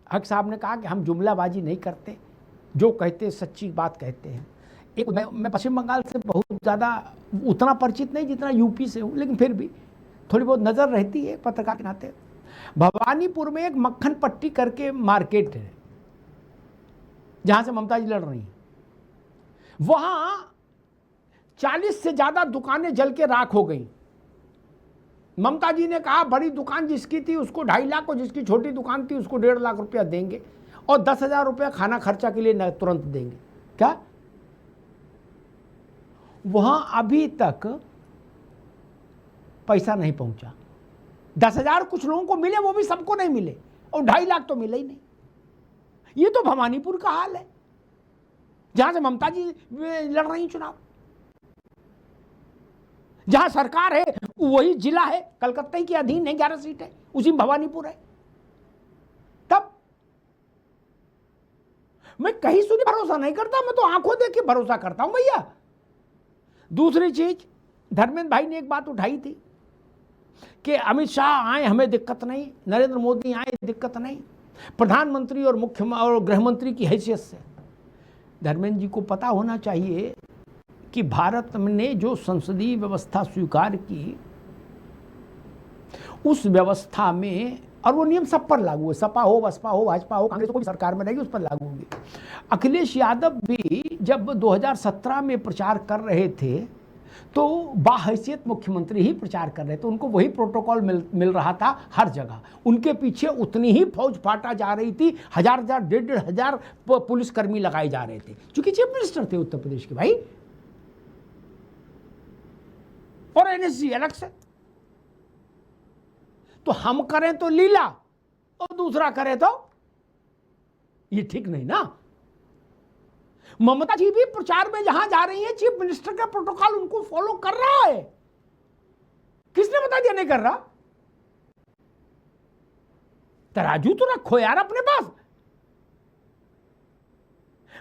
हक साहब ने कहा कि हम जुमलाबाजी नहीं करते, जो कहते सच्ची बात कहते हैं। एक मैं पश्चिम बंगाल से बहुत ज़्यादा उतना परिचित नहीं जितना यूपी से हूँ, लेकिन फिर भी थोड़ी बहुत नज़र रहती है पत्रकार के नाते। भवानीपुर में एक मक्खन पट्टी करके मार्केट है जहाँ से ममता जी लड़ रही हैं। वहाँ 40 से ज़्यादा दुकानें जल के राख हो गई। ममता जी ने कहा बड़ी दुकान जिसकी थी उसको 2.5 लाख, और जिसकी छोटी दुकान थी उसको 1.5 लाख रुपया देंगे, और 10,000 रुपया खाना खर्चा के लिए तुरंत देंगे। क्या वहां अभी तक पैसा नहीं पहुंचा? 10,000 कुछ लोगों को मिले, वो भी सबको नहीं मिले, और 2.5 लाख तो मिले ही नहीं। ये तो भवानीपुर का हाल है जहां से ममता जी लड़ रही चुनाव, जहां सरकार है वही जिला है, कलकत्ता के अधीन है, 11 सीट है, उसी में भवानीपुर है। तब मैं कहीं सुनी भरोसा नहीं करता, मैं तो आंखों देख के भरोसा करता हूं भैया। दूसरी चीज, धर्मेंद्र भाई ने एक बात उठाई थी कि अमित शाह आए हमें दिक्कत नहीं, नरेंद्र मोदी आए दिक्कत नहीं, प्रधानमंत्री और मुख्यमंत्री और गृह मंत्री की हैसियत से। धर्मेंद्र जी को पता होना चाहिए कि भारत ने जो संसदीय व्यवस्था स्वीकार की, उस व्यवस्था में, और वो नियम सब पर लागू है, सपा हो, बसपा हो, भाजपा हो, कांग्रेस कोई सरकार में रहेगी उस पर लागू होंगे। अखिलेश यादव भी जब 2017 में प्रचार कर रहे थे तो बाहैसियत मुख्यमंत्री ही प्रचार कर रहे थे, उनको वही प्रोटोकॉल मिल रहा था हर जगह, उनके पीछे उतनी ही फौज फाटा जा रही थी, 1,000 1,500 पुलिसकर्मी लगाए जा रहे थे, क्योंकि चीफ मिनिस्टर थे उत्तर प्रदेश के भाई, और एनएसजी अलग से। तो हम करें तो लीला और दूसरा करे तो ये ठीक नहीं ना। ममता जी भी प्रचार में जहां जा रही है, चीफ मिनिस्टर का प्रोटोकॉल उनको फॉलो कर रहा है। किसने बता दिया नहीं कर रहा? तराजू तो रखो यार अपने पास।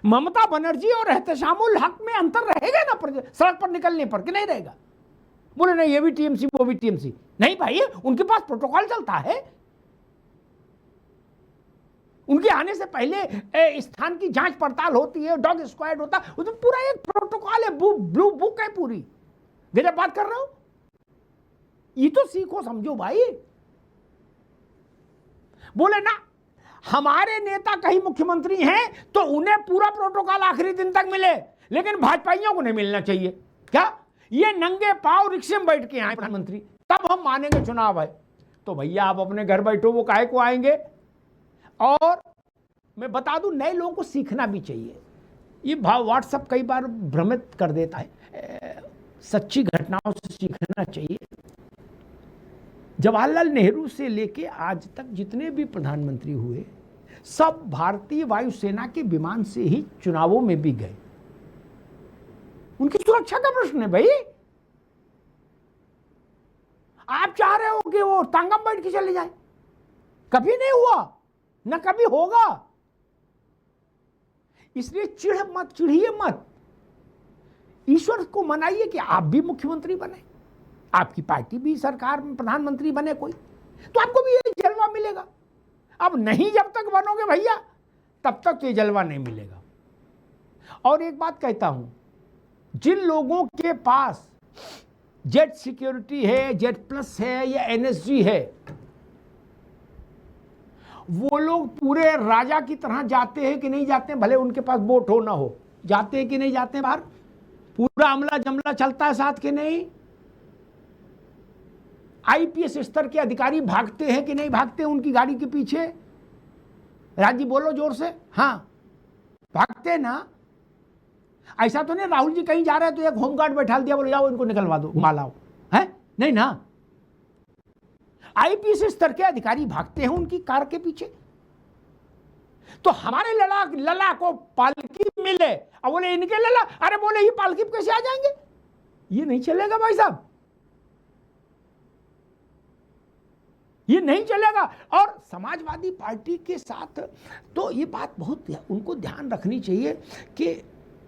ममता बनर्जी और एहतशामुल हक में अंतर रहेगा ना सड़क पर निकलने पर, कि नहीं रहेगा? बोले नहीं ये भी टीएमसी वो भी टीएमसी, नहीं भाई उनके पास प्रोटोकॉल चलता है। उनके आने से पहले स्थान की जांच पड़ताल होती है, डॉग स्क्वाड होता है, उसमें पूरा एक प्रोटोकॉल है, ब्लू बुक है पूरी। गजब बात कर रहे हो, ये तो सीखो समझो भाई। बोले ना हमारे नेता कहीं मुख्यमंत्री हैं तो उन्हें पूरा प्रोटोकॉल आखिरी दिन तक मिले, लेकिन भाजपाइयों को नहीं मिलना चाहिए। क्या ये नंगे पांव रिक्शे में बैठ के आए प्रधानमंत्री, तब हम मानेंगे चुनाव है? तो भैया आप अपने घर बैठो, वो काहे को आएंगे? और मैं बता दूं, नए लोगों को सीखना भी चाहिए। ये व्हाट्सएप कई बार भ्रमित कर देता है, सच्ची घटनाओं से सीखना चाहिए। जवाहरलाल नेहरू से लेके आज तक जितने भी प्रधानमंत्री हुए, सब भारतीय वायुसेना के विमान से ही चुनावों में भी गए। उनकी सुरक्षा का प्रश्न है भाई। आप चाह रहे हो कि वो तांगा बैठ के चले जाए? कभी नहीं हुआ, न कभी होगा। इसलिए चिढ़िए मत। ईश्वर को मनाइए कि आप भी मुख्यमंत्री बने, आपकी पार्टी भी सरकार में प्रधानमंत्री बने कोई, तो आपको भी ये जलवा मिलेगा। अब नहीं जब तक बनोगे भैया, तब तक तो ये जलवा नहीं मिलेगा। और एक बात कहता हूं, जिन लोगों के पास जेट सिक्योरिटी है, जेट प्लस है या एनएसजी है, वो लोग पूरे राजा की तरह जाते हैं कि नहीं जाते हैं, भले उनके पास बोट हो ना हो, जाते हैं कि नहीं जाते हैं बाहर, पूरा अमला जमला चलता है साथ कि नहीं, आईपीएस स्तर के अधिकारी भागते हैं कि नहीं भागते हैं उनकी गाड़ी के पीछे? राजी बोलो जोर से, हाँ भागते ना। ऐसा तो नहीं राहुल जी कहीं जा रहे हैं तो एक होमगार्ड बैठा दिया, बोले जाओ इनको निकलवा दो, घुमा लाओ, है नहीं ना। आईपीएस स्तर के अधिकारी भागते हैं उनकी कार के पीछे। तो हमारे लला को पालकी मिले, अब बोले इनके लला, अरे बोले ये पालकी कैसे आ जाएंगे? ये नहीं चलेगा भाई साहब, ये नहीं चलेगा। और समाजवादी पार्टी के साथ तो ये बात बहुत उनको ध्यान रखनी चाहिए कि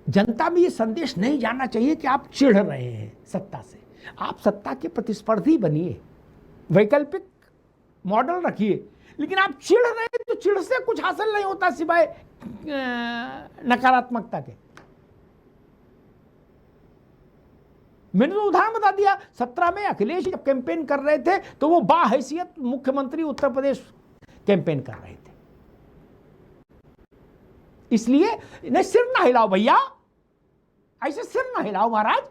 जनता में ये संदेश नहीं जाना चाहिए कि आप चिढ़ रहे हैं सत्ता से। आप सत्ता के प्रतिस्पर्धी बनिए, वैकल्पिक मॉडल रखिए, लेकिन आप चिढ़ रहे हैं तो चिढ़ से कुछ हासिल नहीं होता सिवाय नकारात्मकता के। मैंने तो उदाहरण बता दिया, 17 में अखिलेश जब कैंपेन कर रहे थे तो वो बाहैसियत मुख्यमंत्री उत्तर प्रदेश कैंपेन कर रहे थे। इसलिए नहीं, सिर ना हिलाओ भैया, ऐसे सिर ना हिलाओ महाराज,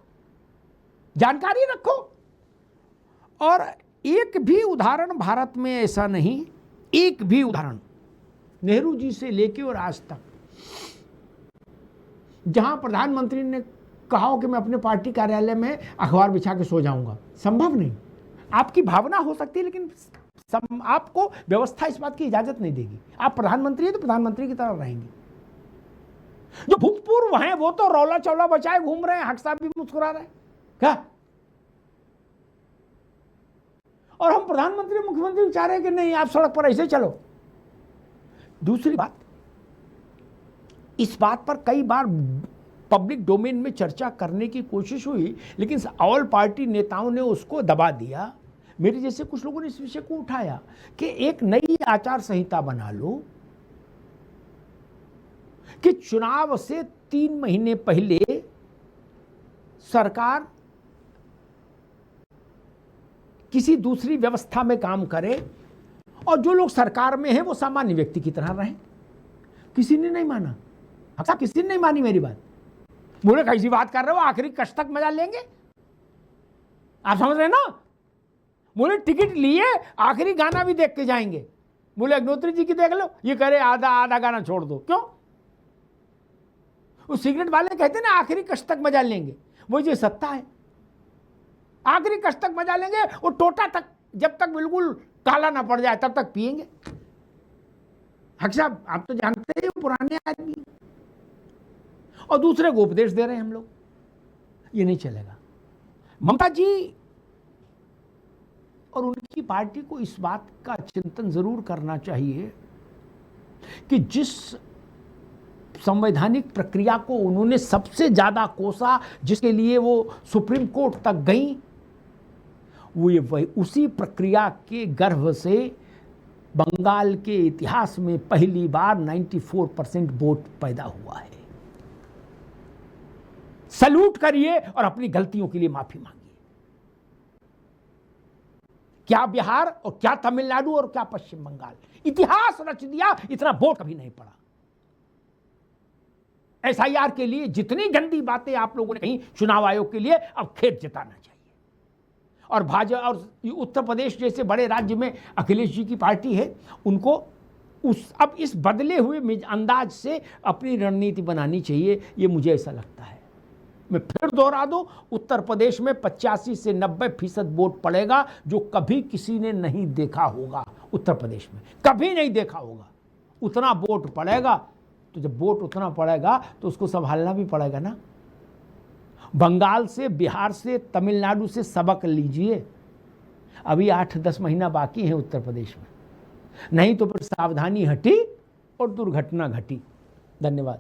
जानकारी रखो। और एक भी उदाहरण भारत में ऐसा नहीं, एक भी उदाहरण नेहरू जी से लेके और आज तक जहां प्रधानमंत्री ने कहा हो कि मैं अपने पार्टी कार्यालय में अखबार बिछा के सो जाऊंगा, संभव नहीं। आपकी भावना हो सकती है लेकिन आपको व्यवस्था इस बात की इजाजत नहीं देगी। आप प्रधानमंत्री हैं तो प्रधानमंत्री की तरह रहेंगे। जो भूतपूर्व हैं वो तो रौला चौला बचाए घूम रहे हैं, हक साहब भी मुस्कुरा रहे हैं क्या, और हम प्रधानमंत्री मुख्यमंत्री चाह रहे हैं कि नहीं आप सड़क पर ऐसे चलो। दूसरी बात, इस बात पर कई बार पब्लिक डोमेन में चर्चा करने की कोशिश हुई लेकिन ऑल पार्टी नेताओं ने उसको दबा दिया। मेरे जैसे कुछ लोगों ने इस विषय को उठाया कि एक नई आचार संहिता बना लो कि चुनाव से 3 महीने पहले सरकार किसी दूसरी व्यवस्था में काम करे और जो लोग सरकार में हैं वो सामान्य व्यक्ति की तरह रहें। किसी ने नहीं माना, अच्छा किसी ने नहीं मानी मेरी बात। बोले कैसी बात कर रहे हो, आखिरी कष्ट तक मजा लेंगे, आप समझ रहे हैं ना। बोले टिकट लिए आखिरी गाना भी देख के जाएंगे। बोले अग्निहोत्री जी की देख लो, ये करे आधा आधा गाना छोड़ दो। क्यों? उस सिगरेट वाले कहते ना आखिरी कष्ट तक मजा लेंगे, वो जो सत्ता है, आखिरी कष्ट तक मजा लेंगे और टोटा तक, जब तक बिल्कुल काला ना पड़ जाए तब तक पिएंगे। हक साहब आप तो जानते हैं पुराने आदमी, और दूसरे को उपदेश दे रहे हैं हम लोग, ये नहीं चलेगा। ममता जी और उनकी पार्टी को इस बात का चिंतन जरूर करना चाहिए कि जिस संवैधानिक प्रक्रिया को उन्होंने सबसे ज्यादा कोसा, जिसके लिए वो सुप्रीम कोर्ट तक गई, वो ये वही उसी प्रक्रिया के गर्भ से बंगाल के इतिहास में पहली बार 94% वोट पैदा हुआ है। सल्यूट करिए और अपनी गलतियों के लिए माफी मांगिए। क्या बिहार और क्या तमिलनाडु और क्या पश्चिम बंगाल, इतिहास रच दिया, इतना वोट कभी नहीं पड़ा। एसआईआर के लिए जितनी गंदी बातें आप लोगों ने कही चुनाव आयोग के लिए, अब खेत जताना चाहिए। और भाजपा और उत्तर प्रदेश जैसे बड़े राज्य में अखिलेश जी की पार्टी है, उनको अब इस बदले हुए अंदाज से अपनी रणनीति बनानी चाहिए, ये मुझे ऐसा लगता है। मैं फिर दोहरा दूं, उत्तर प्रदेश में 85 से 90% वोट पड़ेगा, जो कभी किसी ने नहीं देखा होगा। उत्तर प्रदेश में कभी नहीं देखा होगा, उतना वोट पड़ेगा। तो जब वोट उतना पड़ेगा तो उसको संभालना भी पड़ेगा ना। बंगाल से, बिहार से, तमिलनाडु से सबक लीजिए। अभी 8-10 महीना बाकी है उत्तर प्रदेश में, नहीं तो फिर सावधानी हटी और दुर्घटना घटी। धन्यवाद।